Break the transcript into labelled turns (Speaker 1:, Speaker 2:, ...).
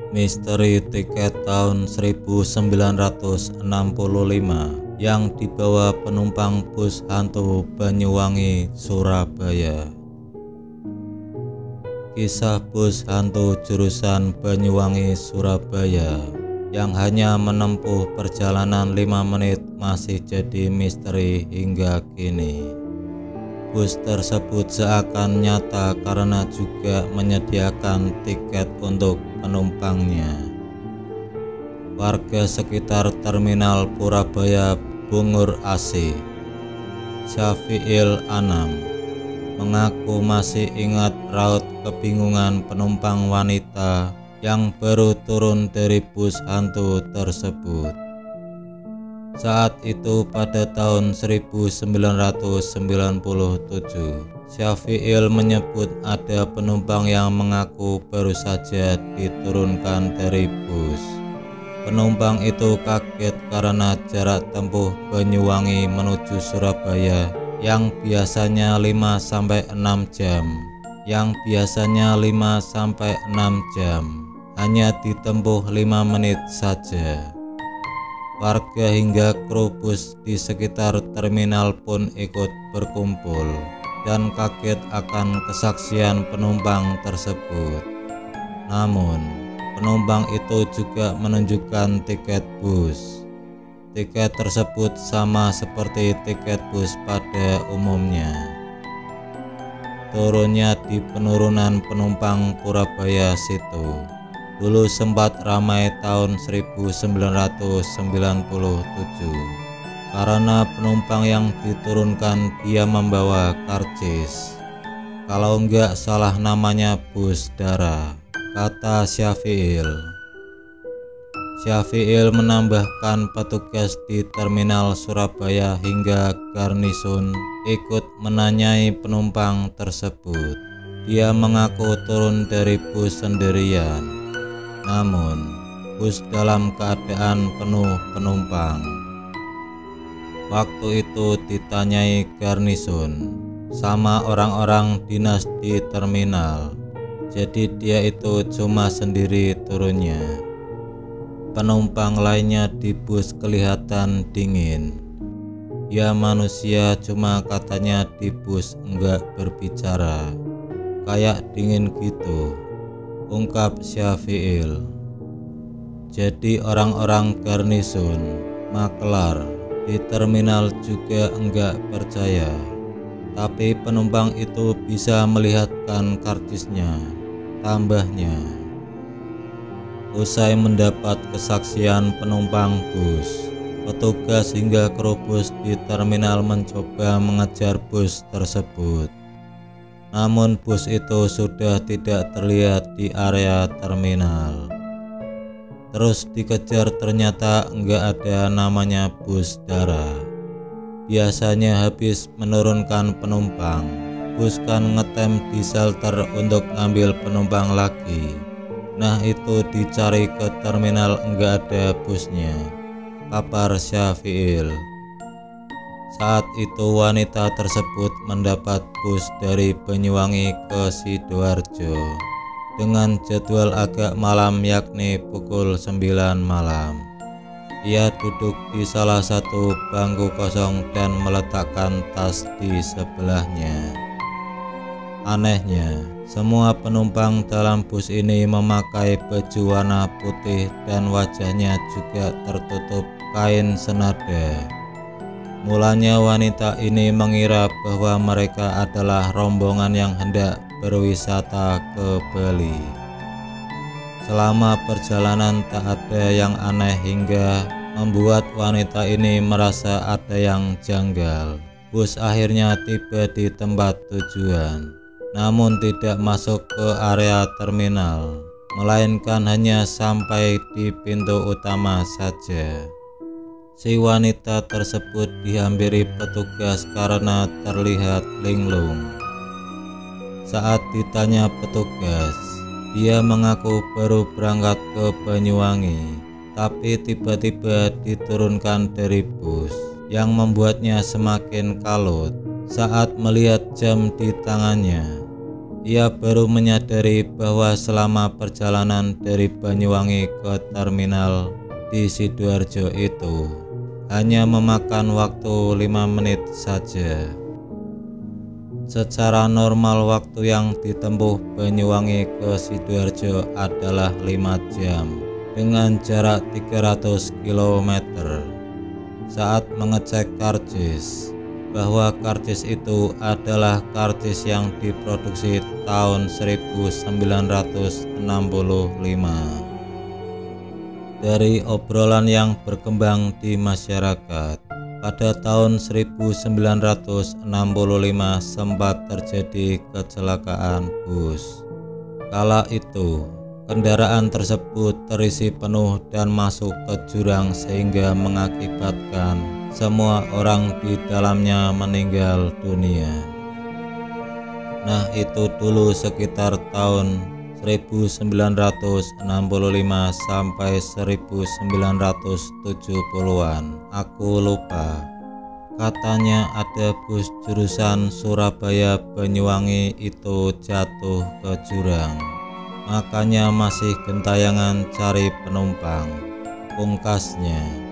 Speaker 1: Misteri tiket tahun 1965 yang dibawa penumpang bus hantu Banyuwangi, Surabaya. Kisah bus hantu jurusan Banyuwangi, Surabaya yang hanya menempuh perjalanan 5 menit masih jadi misteri hingga kini. Bus tersebut seakan nyata karena juga menyediakan tiket untuk penumpangnya. Warga sekitar Terminal Purabaya Bungur Asih, Syafiil Anam, mengaku masih ingat raut kebingungan penumpang wanita yang baru turun dari bus hantu tersebut. Saat itu pada tahun 1997, Syafiil menyebut ada penumpang yang mengaku baru saja diturunkan dari bus. Penumpang itu kaget karena jarak tempuh Banyuwangi menuju Surabaya yang biasanya 5-6 jam hanya ditempuh 5 menit saja. Warga hingga kru bus di sekitar terminal pun ikut berkumpul dan kaget akan kesaksian penumpang tersebut. Namun, penumpang itu juga menunjukkan tiket bus. Tiket tersebut sama seperti tiket bus pada umumnya. Turunnya di penurunan penumpang Purabaya situ dulu sempat ramai tahun 1997 karena penumpang yang diturunkan dia membawa karcis. Kalau enggak salah namanya bus darah, kata Syafiil. Syafiil menambahkan petugas di terminal Surabaya hingga garnisun ikut menanyai penumpang tersebut. Dia mengaku turun dari bus sendirian. Namun, bus dalam keadaan penuh penumpang. Waktu itu ditanyai garnisun sama orang-orang dinas di terminal. Jadi dia itu cuma sendiri turunnya. Penumpang lainnya di bus kelihatan dingin. Ya manusia, cuma katanya di bus enggak berbicara. Kayak dingin gitu, ungkap Syafiil. Jadi orang-orang garnisun, makelar di terminal juga enggak percaya. Tapi penumpang itu bisa melihatkan karcisnya, tambahnya. Usai mendapat kesaksian penumpang bus, petugas hingga kru bus di terminal mencoba mengejar bus tersebut. Namun bus itu sudah tidak terlihat di area terminal. Terus dikejar, ternyata enggak ada namanya bus darah. Biasanya habis menurunkan penumpang, bus kan ngetem di shelter untuk ngambil penumpang lagi. Nah itu dicari ke terminal enggak ada busnya, kabar Syafiil. Saat itu wanita tersebut mendapat bus dari Banyuwangi ke Sidoarjo dengan jadwal agak malam, yakni pukul 9 malam. Ia duduk di salah satu bangku kosong dan meletakkan tas di sebelahnya. Anehnya, semua penumpang dalam bus ini memakai baju warna putih dan wajahnya juga tertutup kain senada. Mulanya wanita ini mengira bahwa mereka adalah rombongan yang hendak berwisata ke Bali. Selama perjalanan tak ada yang aneh hingga membuat wanita ini merasa ada yang janggal. Bus akhirnya tiba di tempat tujuan, namun tidak masuk ke area terminal, melainkan hanya sampai di pintu utama saja. Si wanita tersebut dihampiri petugas karena terlihat linglung. Saat ditanya petugas, dia mengaku baru berangkat ke Banyuwangi, tapi tiba-tiba diturunkan dari bus, yang membuatnya semakin kalut saat melihat jam di tangannya. Ia baru menyadari bahwa selama perjalanan dari Banyuwangi ke terminal di Sidoarjo itu hanya memakan waktu 5 menit saja. Secara normal waktu yang ditempuh Banyuwangi ke Sidoarjo adalah 5 jam dengan jarak 300 km. Saat mengecek karcis, bahwa karcis itu adalah karcis yang diproduksi tahun 1965. Dari obrolan yang berkembang di masyarakat, pada tahun 1965 sempat terjadi kecelakaan bus. Kala itu, kendaraan tersebut terisi penuh dan masuk ke jurang sehingga mengakibatkan semua orang di dalamnya meninggal dunia. Nah, itu dulu sekitar tahun 1965 sampai 1970-an. Aku lupa. Katanya ada bus jurusan Surabaya Banyuwangi itu jatuh ke jurang. Makanya masih gentayangan cari penumpang. Pungkasnya